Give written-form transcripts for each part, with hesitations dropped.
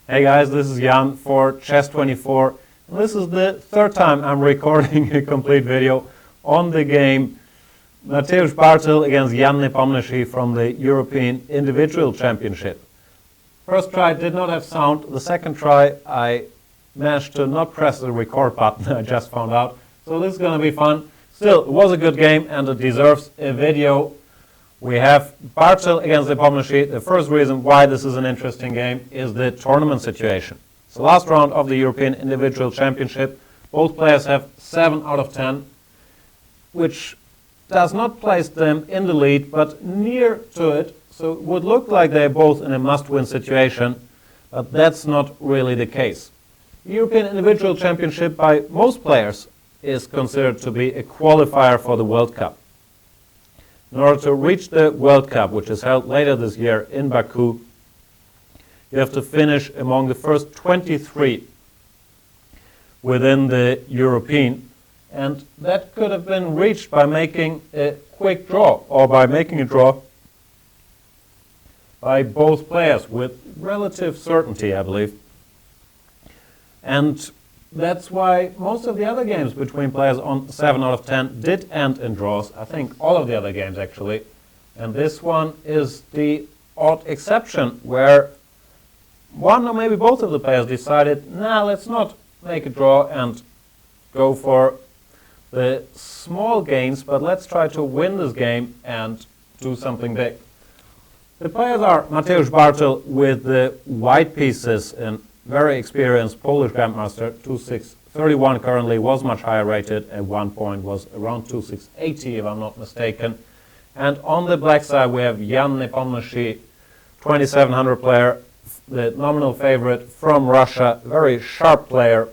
Hey guys, this is Jan for Chess24. And this is the third time I'm recording a complete video on the game Mateusz Bartel against Jan Nepomniachtchi from the European Individual Championship. First try did not have sound. The second try I managed to not press the record button, I just found out. So this is going to be fun. Still, it was a good game and it deserves a video. We have Bartel against Nepomniachtchi. The first reason why this is an interesting game is the tournament situation. It's the last round of the European Individual Championship. Both players have 7 out of 10, which does not place them in the lead, but near to it. So it would look like they're both in a must-win situation, but that's not really the case. The European Individual Championship by most players is considered to be a qualifier for the World Cup. In order to reach the World Cup, which is held later this year in Baku, you have to finish among the first 23 within the European. And that could have been reached by making a quick draw, or by making a draw by both players with relative certainty, I believe. And that's why most of the other games between players on 7 out of 10 did end in draws. I think all of the other games actually. And this one is the odd exception where one or maybe both of the players decided, nah, let's not make a draw and go for the small gains, but let's try to win this game and do something big. The players are Mateusz Bartel with the white pieces and very experienced Polish Grandmaster, 2631 currently, was much higher rated, at one point was around 2680 if I'm not mistaken. And on the black side we have Jan Nepomniachtchi, 2700 player, the nominal favorite from Russia, very sharp player,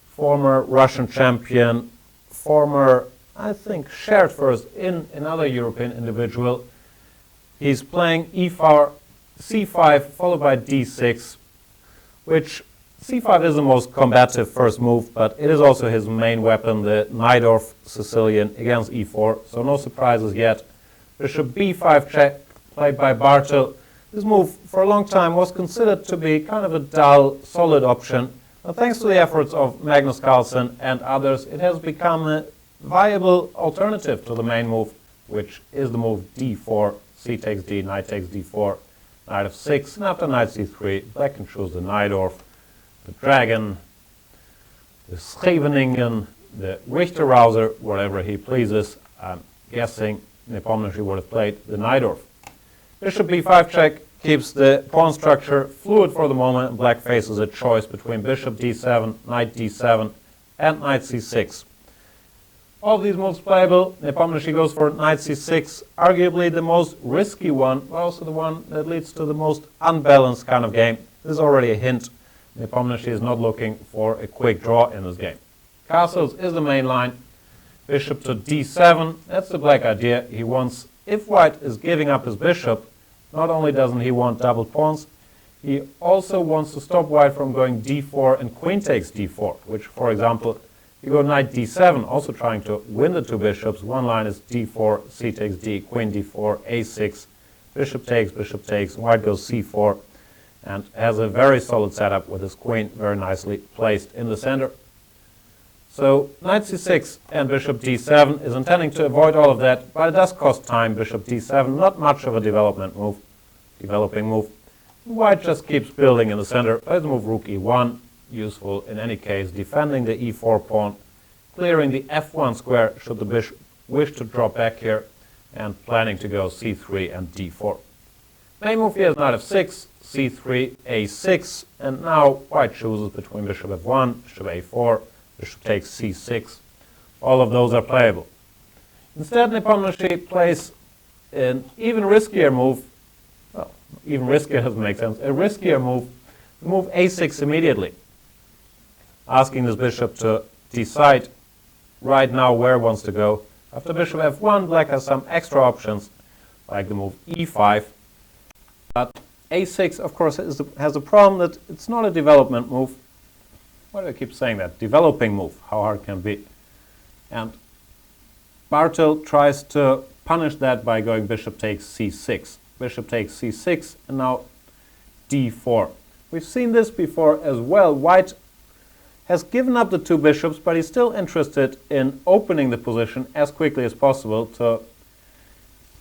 former Russian champion, former, I think, shared first in another European individual. He's playing e4, c5 followed by d6, which c5 is the most combative first move, but it is also his main weapon, the Najdorf Sicilian against e4, so no surprises yet. Bishop b5 check, played by Bartel. This move for a long time was considered to be kind of a dull, solid option, but thanks to the efforts of Magnus Carlsen and others, it has become a viable alternative to the main move, which is the move d4, c takes d, knight takes d4, knight f6, and after knight c3, black can choose the Najdorf, the Dragon, the Scheveningen, the Richter-Rauser, whatever he pleases. I'm guessing Nepomniachtchi would have played the Najdorf. Bishop b5 check keeps the pawn structure fluid for the moment, and black faces a choice between bishop d7, knight d7, and knight c6. All of these moves playable. Nepomniachtchi goes for knight c6, arguably the most risky one, but also the one that leads to the most unbalanced kind of game. This is already a hint. Nepomniachtchi is not looking for a quick draw in this game. Castles is the main line. Bishop to d7, that's the black idea. He wants, if white is giving up his bishop, not only doesn't he want double pawns, he also wants to stop white from going d4 and queen takes d4, which, for example, you go knight d7, also trying to win the two bishops. One line is d4, c takes d, queen d4, a6, bishop takes, white goes c4, and has a very solid setup with his queen very nicely placed in the center. So knight c6 and bishop d7 is intending to avoid all of that, but it does cost time. Bishop d7, not much of a developing move. White just keeps building in the center. Let's move rook e1. Useful in any case, defending the e4 pawn, clearing the f1 square should the bishop wish to drop back here, and planning to go c3 and d4. Main move here is knight f6, c3, a6, and now white chooses between bishop f1, bishop a4, bishop takes c6. All of those are playable. Instead, Nepomniachtchi plays an even riskier move. Well, even riskier doesn't make sense. A riskier move, move a6 immediately, asking this bishop to decide right now where it wants to go. After bishop f1, black has some extra options, like the move e5. But a6, of course, has a problem that it's not a development move. Why do I keep saying that? Developing move, how hard can it be? And Bartel tries to punish that by going bishop takes c6. Bishop takes c6, and now d4. We've seen this before as well. White has given up the two bishops, but he's still interested in opening the position as quickly as possible to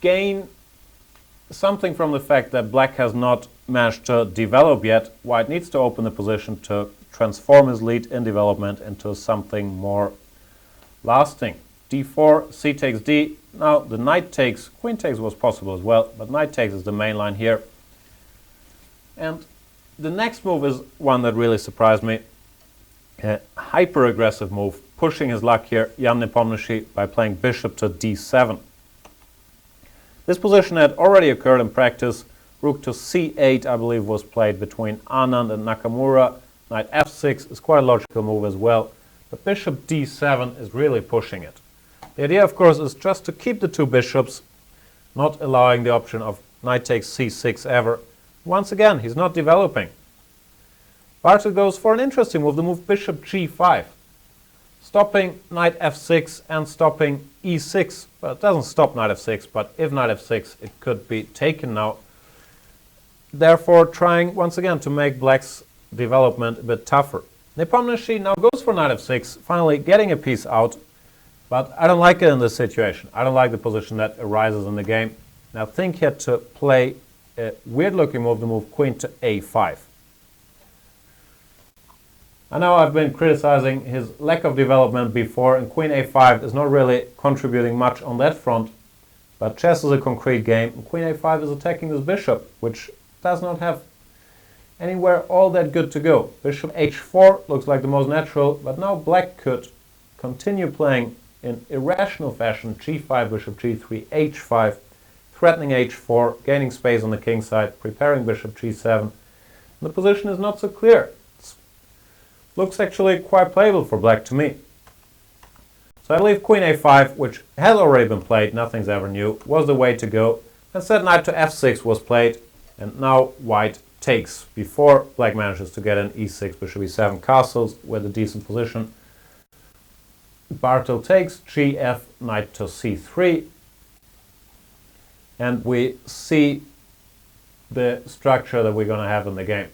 gain something from the fact that black has not managed to develop yet. White needs to open the position to transform his lead in development into something more lasting. d4, c takes d. Now the knight takes, queen takes was possible as well, but knight takes is the main line here. And the next move is one that really surprised me. A hyper-aggressive move, pushing his luck here, Nepomniachtchi, by playing bishop to d7. This position had already occurred in practice. Rook to c8, I believe, was played between Anand and Nakamura. Knight f6 is quite a logical move as well. But bishop d7 is really pushing it. The idea, of course, is just to keep the two bishops, not allowing the option of knight takes c6 ever. Once again, he's not developing. Bartel goes for an interesting move, the move bishop g5, stopping knight f6 and stopping e6. Well, it doesn't stop knight f6, but if knight f6, it could be taken now. Therefore, trying once again to make black's development a bit tougher. Nepomniachtchi now goes for knight f6, finally getting a piece out, but I don't like it in this situation. I don't like the position that arises in the game. Now think he had to play a weird-looking move, the move queen to a5. I know I've been criticizing his lack of development before, and queen a5 is not really contributing much on that front, but chess is a concrete game, and queen a5 is attacking this bishop, which does not have anywhere all that good to go. Bishop h4 looks like the most natural, but now black could continue playing in irrational fashion, g5, bishop g3, h5, threatening h4, gaining space on the king side, preparing bishop g7. And the position is not so clear. Looks actually quite playable for black to me. So I believe queen a5, which has already been played, nothing's ever new, was the way to go. Instead knight to f6 was played, and now white takes before black manages to get an e6, bishop e7 castles with a decent position. Bartel takes, gf, knight to c3, and we see the structure that we're going to have in the game.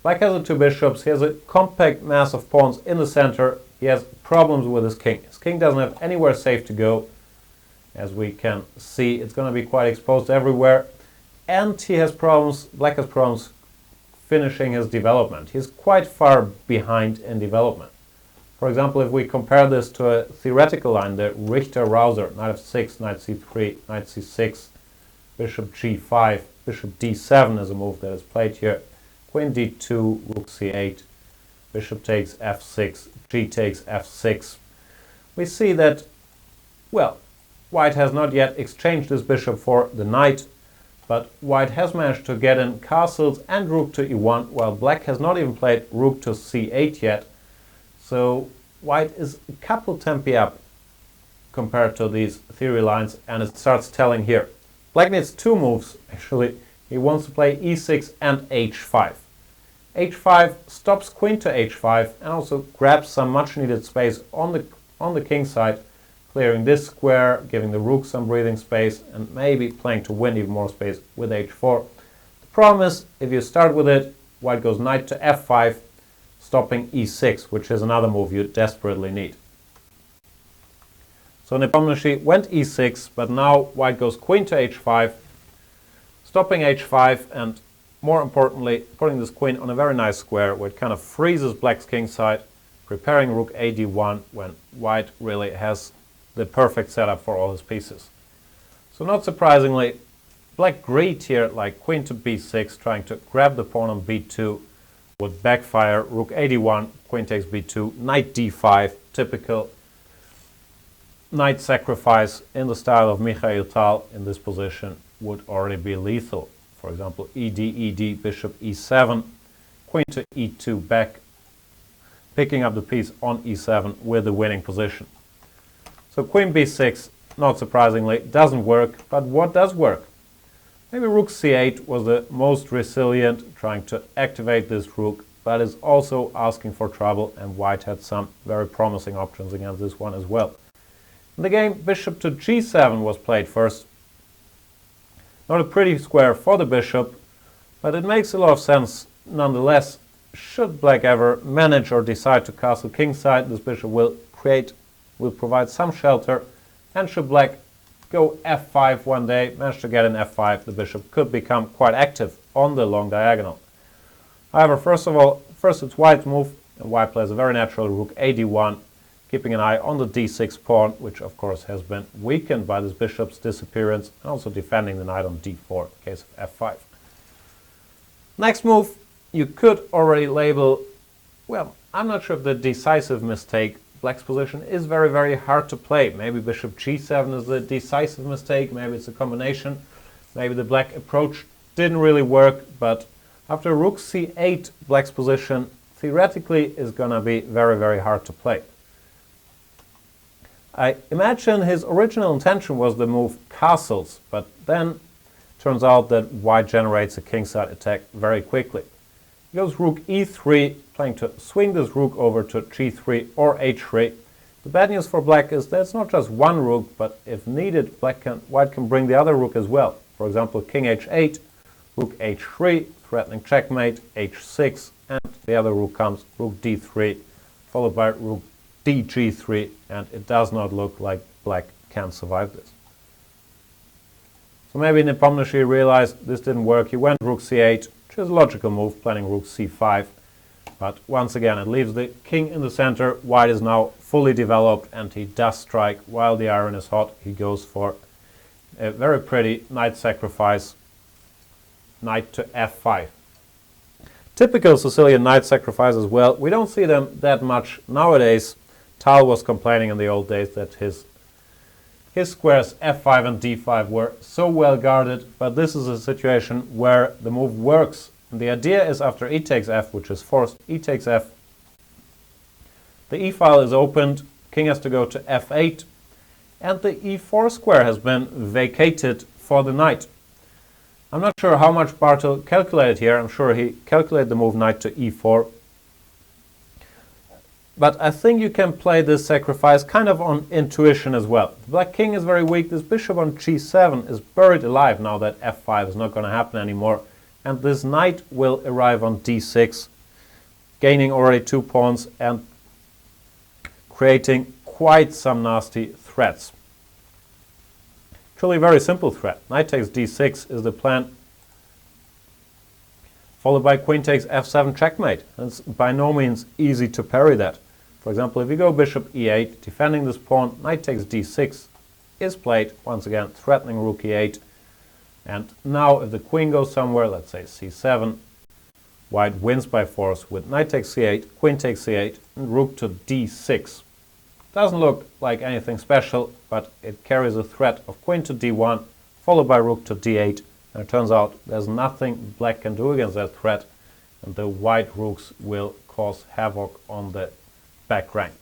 Black has the two bishops, he has a compact mass of pawns in the center, he has problems with his king. His king doesn't have anywhere safe to go. As we can see, it's going to be quite exposed everywhere. And he has problems, black has problems finishing his development. He's quite far behind in development. For example, if we compare this to a theoretical line, the Richter-Rauser, knight f6, knight c3, knight c6, bishop g5, bishop d7 is a move that is played here. Queen d2, rook c8, bishop takes f6, g takes f6. We see that, well, white has not yet exchanged this bishop for the knight, but white has managed to get in castles and rook to e1, while black has not even played rook to c8 yet. So white is a couple tempi up compared to these theory lines, and it starts telling here. Black needs two moves, actually. He wants to play e6 and h5. h5 stops queen to h5 and also grabs some much needed space on the king side, clearing this square, giving the rook some breathing space, and maybe playing to win even more space with h4. The problem is, if you start with it, white goes knight to f5, stopping e6, which is another move you desperately need. So Nepomniachtchi went e6, but now white goes queen to h5, stopping h5, and more importantly, putting this queen on a very nice square where it kind of freezes black's king side, preparing rook a d1 when white really has the perfect setup for all his pieces. So not surprisingly, black greed here, like queen to b6, trying to grab the pawn on b2, would backfire. Rook a d1, queen takes b2, knight d5, typical knight sacrifice in the style of Mikhail Tal in this position would already be lethal. For example, ed, ed, bishop e7, queen to e2 back, picking up the piece on e7 with the winning position. So queen b6, not surprisingly, doesn't work, but what does work? Maybe rook c8 was the most resilient, trying to activate this rook, but is also asking for trouble, and white had some very promising options against this one as well. In the game, bishop to g7 was played first. Not a pretty square for the bishop, but it makes a lot of sense nonetheless, should black ever manage or decide to castle kingside, this bishop will provide some shelter, and should black go f5 one day, manage to get an f5, the bishop could become quite active on the long diagonal. However, first it's white's move, and white plays a very natural rook ad1, keeping an eye on the d6 pawn, which of course has been weakened by this bishop's disappearance, and also defending the knight on d4 in case of f5. Next move, you could already label, well, I'm not sure if the decisive mistake. Black's position is very, very hard to play. Maybe bishop g7 is the decisive mistake, maybe it's a combination, maybe the black approach didn't really work, but after rook c8, black's position theoretically is going to be very, very hard to play. I imagine his original intention was the move castles, but then turns out that white generates a kingside attack very quickly. He goes rook e3, planning to swing this rook over to g3 or h3. The bad news for black is that it's not just one rook, but if needed, white can bring the other rook as well. For example, king h8, rook h3, threatening checkmate, h6, and the other rook comes rook d3, followed by rook dg3, and it does not look like black can survive this. So maybe Nepomniachtchi realized this didn't work. He went rook c8, which is a logical move, planning rook c5. But once again, it leaves the king in the center. White is now fully developed, and he does strike while the iron is hot. He goes for a very pretty knight sacrifice, knight to f5. Typical Sicilian knight sacrifice as well. We don't see them that much nowadays. Tal was complaining in the old days that his squares f5 and d5 were so well guarded, but this is a situation where the move works. And the idea is after e takes f, which is forced, e takes f, the e file is opened, king has to go to f8, and the e4 square has been vacated for the knight. I'm not sure how much Bartel calculated here. I'm sure he calculated the move knight to e4. But I think you can play this sacrifice kind of on intuition as well. The black king is very weak. This bishop on g7 is buried alive now that f5 is not going to happen anymore. And this knight will arrive on d6, gaining already 2 pawns and creating quite some nasty threats. Actually a very simple threat. Knight takes d6 is the plan, followed by queen takes f7 checkmate. It's by no means easy to parry that. For example, if you go bishop e8, defending this pawn, knight takes d6 is played, once again threatening rook e8. And now if the queen goes somewhere, let's say c7, white wins by force with knight takes c8, queen takes c8, and rook to d6. Doesn't look like anything special, but it carries a threat of queen to d1, followed by rook to d8. And it turns out there's nothing black can do against that threat, and the white rooks will cause havoc on the back rank.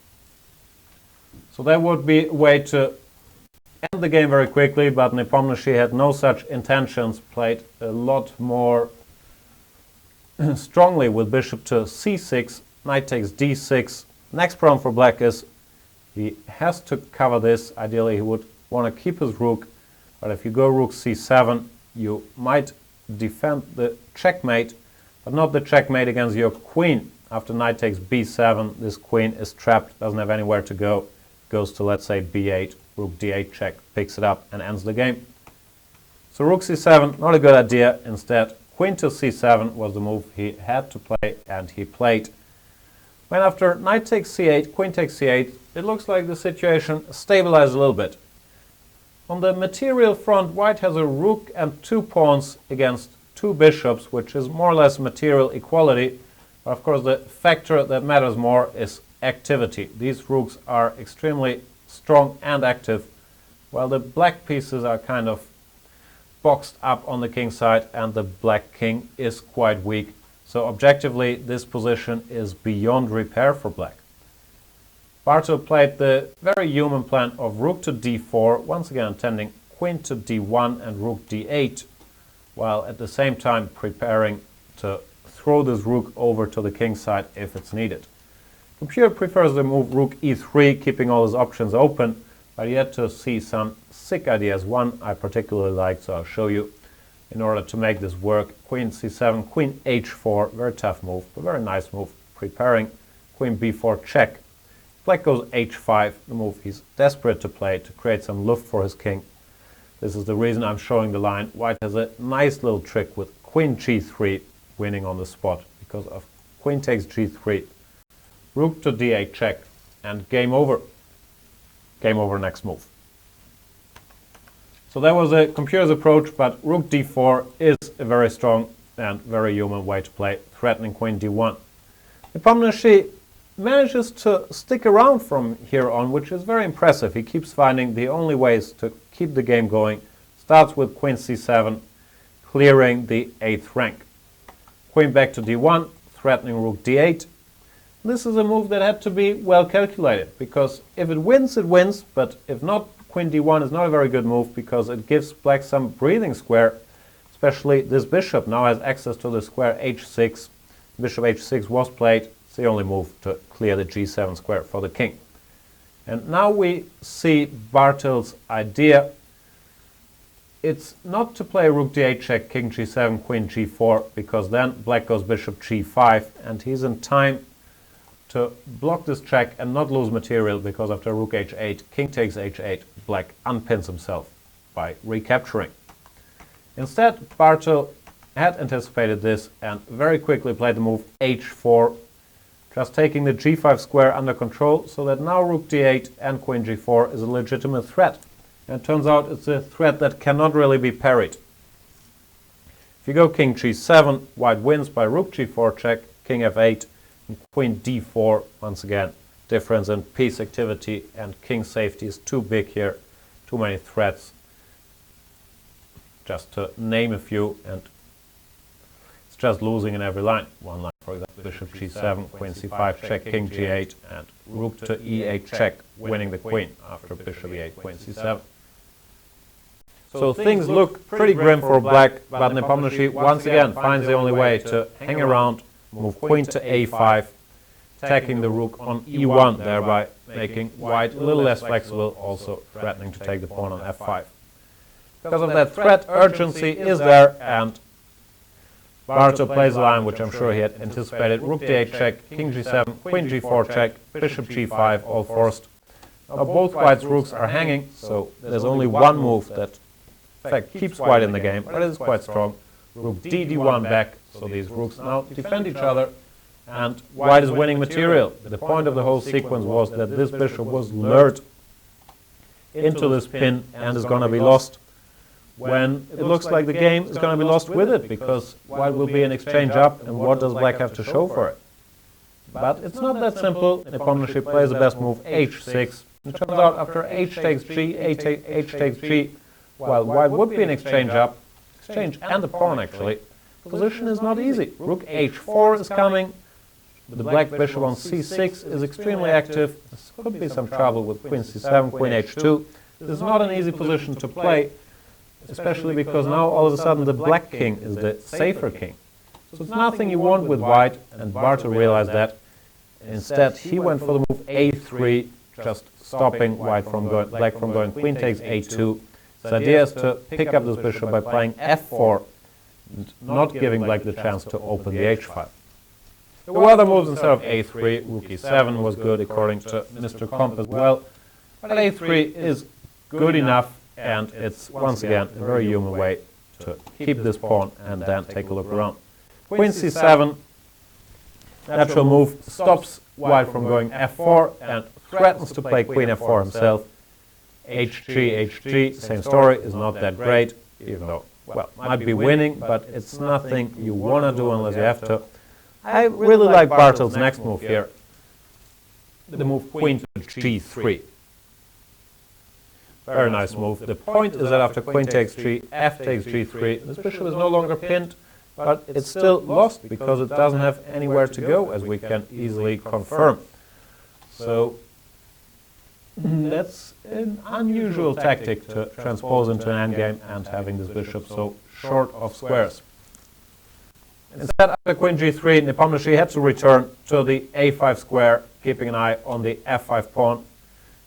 So that would be a way to end the game very quickly, but Nepomniachtchi had no such intentions, played a lot more strongly with bishop to c6, knight takes d6. Next problem for black is he has to cover this. Ideally he would want to keep his rook, but if you go rook c7, you might defend the checkmate, but not the checkmate against your queen. After knight takes b7, this queen is trapped, doesn't have anywhere to go, goes to, let's say, b8, rook d8 check, picks it up and ends the game. So rook c7, not a good idea. Instead, queen to c7 was the move he had to play, and he played. When after knight takes c8, queen takes c8, it looks like the situation stabilized a little bit. On the material front, white has a rook and 2 pawns against 2 bishops, which is more or less material equality. But of course, the factor that matters more is activity. These rooks are extremely strong and active, while the black pieces are kind of boxed up on the king side, and the black king is quite weak. So objectively, this position is beyond repair for black. Bartel played the very human plan of rook to d4, once again intending queen to d1 and rook d8, while at the same time preparing to throw this rook over to the king side if it's needed. Computer prefers the move rook e3, keeping all his options open, but yet to see some sick ideas. One I particularly like, so I'll show you. in order to make this work. Queen c7, queen h4, very tough move, but very nice move, preparing. Queen b4 check. Black goes h5, the move he's desperate to play to create some luft for his king. This is the reason I'm showing the line. White has a nice little trick with queen g3 winning on the spot because of queen takes g3, rook to d8 check, and game over. Game over next move. So that was a computer's approach, but rook d4 is a very strong and very human way to play, threatening queen d1. Nepomniachtchi manages to stick around from here on, which is very impressive. He keeps finding the only ways to keep the game going. Starts with queen c7, clearing the 8th rank. Queen back to d1, threatening rook d8. This is a move that had to be well calculated, because if it wins, it wins, but if not, queen d1 is not a very good move because it gives black some breathing square, especially this bishop now has access to the square h6. Bishop h6 was played. It's the only move to clear the g7 square for the king. And now we see Bartel's idea. It's not to play rook d8 check, king g7, queen g4, because then black goes bishop g5, and he's in time to block this check and not lose material, because after rook h8, king takes h8, black unpins himself by recapturing. Instead, Bartel had anticipated this and very quickly played the move h4, just taking the g5 square under control, so that now rook d8 and queen g4 is a legitimate threat. And it turns out it's a threat that cannot really be parried. If you go king g7, white wins by rook g4 check, king f8, and queen d4. Once again, difference in piece activity and king safety is too big here, too many threats. Just to name a few, and it's just losing in every line. One line, for example, bishop g7, queen c5 check, king g8, and rook to e8 check, winning the queen after bishop e8, queen c7. So things look pretty grim for black, but Nepomniachtchi once again finds the only way to hang around, move queen to a5, attacking the rook on e1, thereby making white a little less flexible, also threatening to take the pawn on f5. Because of that threat, urgency is there, and Bartel plays a line which I'm sure he had anticipated. Rook d8 check, king g7, queen g4 check, bishop g5, all forced. Now both white's rooks are hanging, so there's only one move that in fact keeps white in the game, but it is quite strong. Rook d1 back, so these rooks now defend each other, and white is winning material. The point of the whole sequence was that this bishop was lured into this pin and is going to be lost, when it looks like the game is going to be lost with it, because white will be an exchange up, and what does black have to show for it? But it's not that simple. Nepomniachtchi plays the best move, h6. It turns out after h takes g, h takes g, while white would be an exchange up, exchange and the pawn actually, position is not easy. Rook h4 is coming. The black bishop on c6 is extremely active. This could be some trouble with queen c7, queen h2. This is not an easy position to play, especially because now all of a sudden the black king is the safer king. So it's nothing you want with white, and Bartel realized that. Instead, he went for the move a3, just stopping white from going, black from going queen takes a2. His idea is to pick up this bishop by playing f4, and not giving black the chance to open the h file. There were other moves instead of a3. Rook e7 was good according to Mr. Comp as well, but a3 is good enough, and it's once again a very human way to keep this pawn and then take a look around. Queen c7, natural move, stops white from going f4 and threatens to play queen f4 himself. hg, same story, is not that great, even though, well, might be winning, but it's nothing you want to do unless you have to. I really like Bartel's next move here, the move queen to g3. Very nice move. The point is that after queen takes g, f takes g3, this bishop is no longer pinned, but it's still lost because it doesn't have anywhere to go, as we can easily confirm. So that's an unusual tactic to transpose into an endgame and having this bishop so short of squares. Instead, after queen g3, Nepomniachtchi had to return to the a5 square, keeping an eye on the f5 pawn.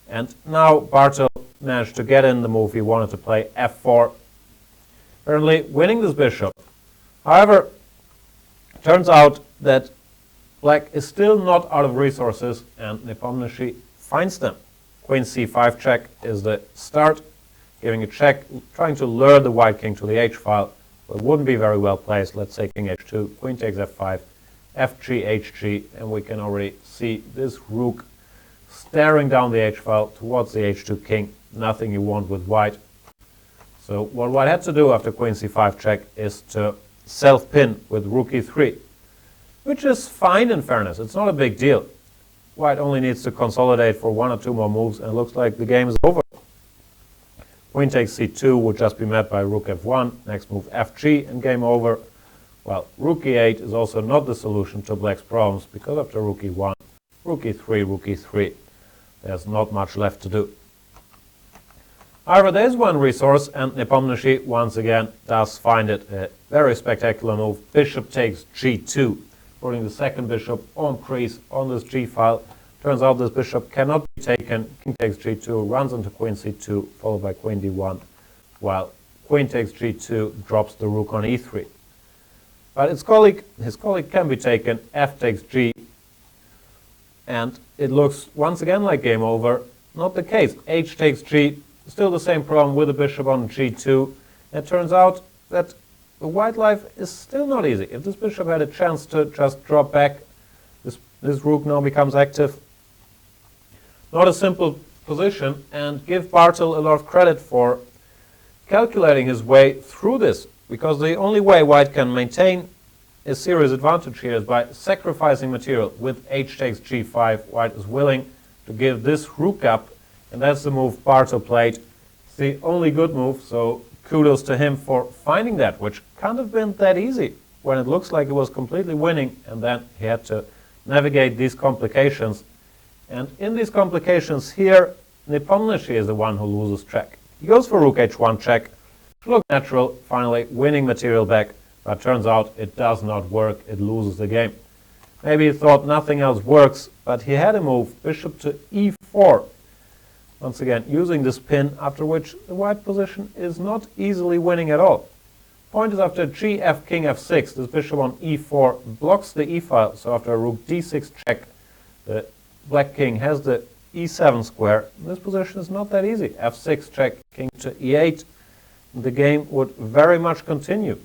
And now Bartel managed to get in the move he wanted to play, f4. apparently winning this bishop. However, it turns out that black is still not out of resources, and Nepomniachtchi finds them. Queen c5 check is the start, giving a check, trying to lure the white king to the h-file. It wouldn't be very well placed. Let's say king h2, queen takes f5, fg, hg, and we can already see this rook staring down the h-file towards the h2 king. Nothing you want with white. So what white had to do after queen c5 check is to self-pin with rook e3, which is fine in fairness. It's not a big deal. White only needs to consolidate for 1 or 2 more moves, and it looks like the game is over. Queen takes c2 would just be met by rook f1, next move fg, and game over. Well, rook e8 is also not the solution to black's problems, because after rook e1, rook e3, there's not much left to do. However, there is one resource, and Nepomniachtchi once again does find it a very spectacular move. Bishop takes g2, putting the second bishop on crease on this g-file. Turns out this bishop cannot be taken. King takes g2, runs into queen c2, followed by queen d1, while queen takes g2 drops the rook on e3. But his colleague can be taken. F takes g, and it looks once again like game over. Not the case. H takes g. Still the same problem with the bishop on g2. It turns out that the white life is still not easy. If this bishop had a chance to just drop back, this rook now becomes active. Not a simple position, and give Bartel a lot of credit for calculating his way through this, because the only way white can maintain a serious advantage here is by sacrificing material. With h takes g5, white is willing to give this rook up, and that's the move Bartel played. It's the only good move, so kudos to him for finding that, which can't have been that easy when it looks like he was completely winning, and then he had to navigate these complications. And in these complications here, Nepomniachtchi is the one who loses track. He goes for rook h1 check. It looks natural, finally winning material back, but turns out it does not work. It loses the game. Maybe he thought nothing else works, but he had a move, bishop to e4. Once again, using this pin, after which the white position is not easily winning at all. Point is after g, f, king f6, this bishop on e4 blocks the e-file, so after a rook d6 check, the black king has the e7 square. This position is not that easy. f6 check, king to e8, the game would very much continue.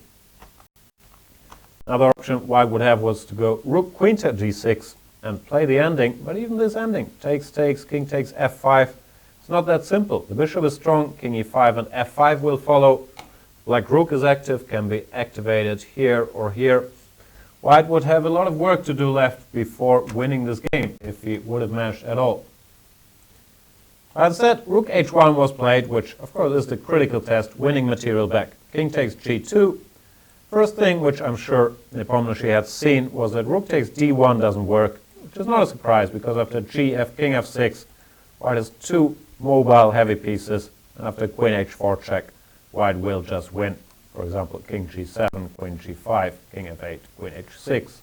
Another option white would have was to go rook queen to g6 and play the ending, but even this ending, takes, king takes f5, it's not that simple. The bishop is strong, king e5 and f5 will follow. Black rook is active, can be activated here or here. White would have a lot of work to do left before winning this game, if he would have managed at all. As I said, rook h1 was played, which of course is the critical test, winning material back. King takes g2. First thing which I'm sure Nepomniachtchi had seen was that rook takes d1 doesn't work, which is not a surprise, because after g, f, king f6, white has two mobile heavy pieces, and after queen h4 check, white will just win. For example, king g7, queen g5, king f8, queen h6,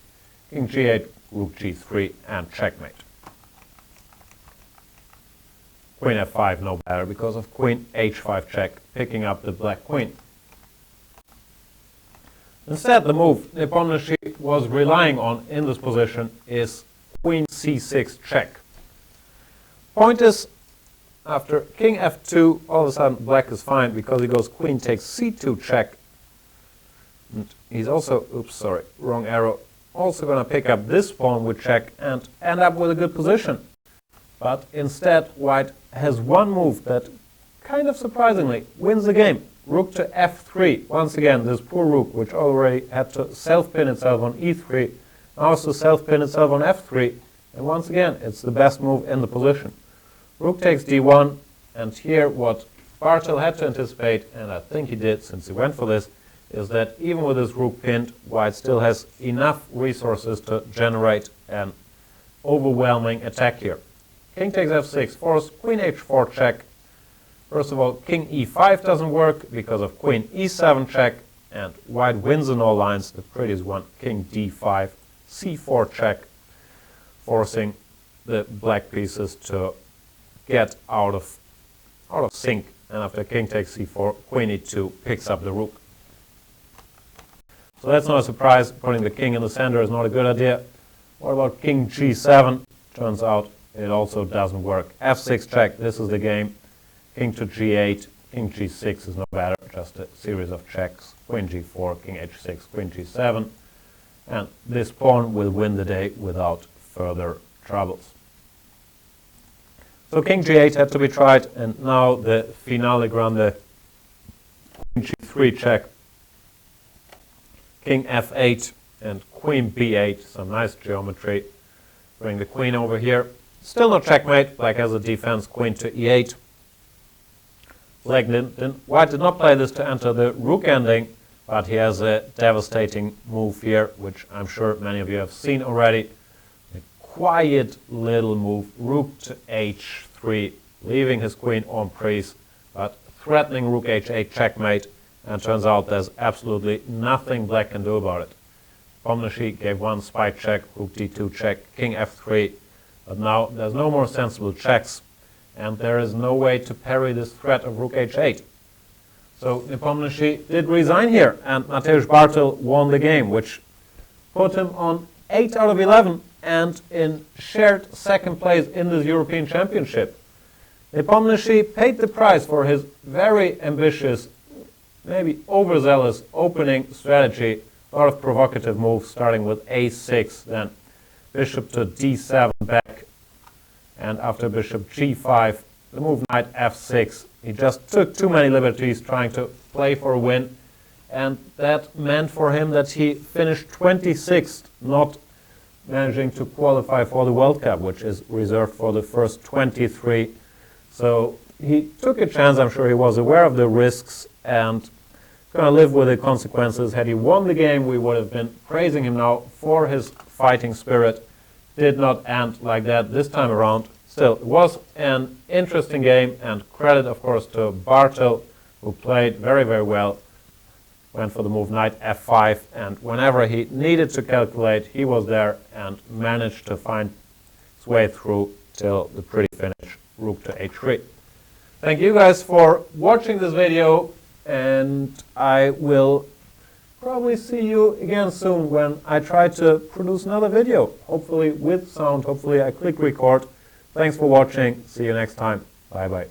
king g8, rook g3, and checkmate. Queen f5 no better because of queen h5 check, picking up the black queen. Instead, the move Nepomniachtchi was relying on in this position is queen c6 check. Point is, after king f2, all of a sudden black is fine because he goes queen takes c2 check. And he's also, oops, sorry, wrong arrow, also going to pick up this pawn with check and end up with a good position. But instead, white has one move that, kind of surprisingly, wins the game. Rook to f3. Once again, this poor rook, which already had to self-pin itself on e3, now has to self-pin itself on f3. And once again, it's the best move in the position. Rook takes d1, and here what Bartel had to anticipate, and I think he did since he went for this, is that even with this rook pinned, white still has enough resources to generate an overwhelming attack here. King takes f6, force, queen h4 check. First of all, king e5 doesn't work because of queen e7 check, and white wins in all lines, the prettiest one, king d5, c4 check, forcing the black pieces to get out of sync. And after king takes c4, queen e2 picks up the rook. So that's not a surprise. Putting the king in the center is not a good idea. What about king g7? Turns out it also doesn't work. f6 check, this is the game. King to g8, king g6 is no better, just a series of checks. Queen g4, king h6, queen g7. And this pawn will win the day without further troubles. So king g8 had to be tried, and now the finale grande. Queen g3 check, king f8, and queen b8, some nice geometry. Bring the queen over here. Still no checkmate, black has a defense, queen to e8. White did not play this to enter the rook ending, but he has a devastating move here, which I'm sure many of you have seen already. A quiet little move, rook to h3, leaving his queen en prise, but threatening rook h8 checkmate, and turns out there's absolutely nothing black can do about it. Nepomniachtchi gave one spy check, rook d2 check, king f3, but now there's no more sensible checks, and there is no way to parry this threat of rook h8. So Nepomniachtchi did resign here, and Mateusz Bartel won the game, which put him on 8 out of 11 and in shared second place in this European Championship. Nepomniachtchi paid the price for his very ambitious, maybe overzealous opening strategy. A lot of provocative moves, starting with a6, then bishop to d7 back, and after bishop g5, the move knight f6. He just took too many liberties trying to play for a win, and that meant for him that he finished 26th, not managing to qualify for the World Cup, which is reserved for the first 23. So he took a chance. I'm sure he was aware of the risks and going to live with the consequences. Had he won the game, we would have been praising him now for his fighting spirit. Did not end like that this time around. Still, it was an interesting game, and credit, of course, to Bartel, who played very, very well. Went for the move knight f5, and whenever he needed to calculate, he was there and managed to find his way through till the pretty finish, rook to h3. Thank you guys for watching this video, and I will probably see you again soon when I try to produce another video, hopefully with sound. Hopefully I click record. Thanks for watching. See you next time. Bye bye.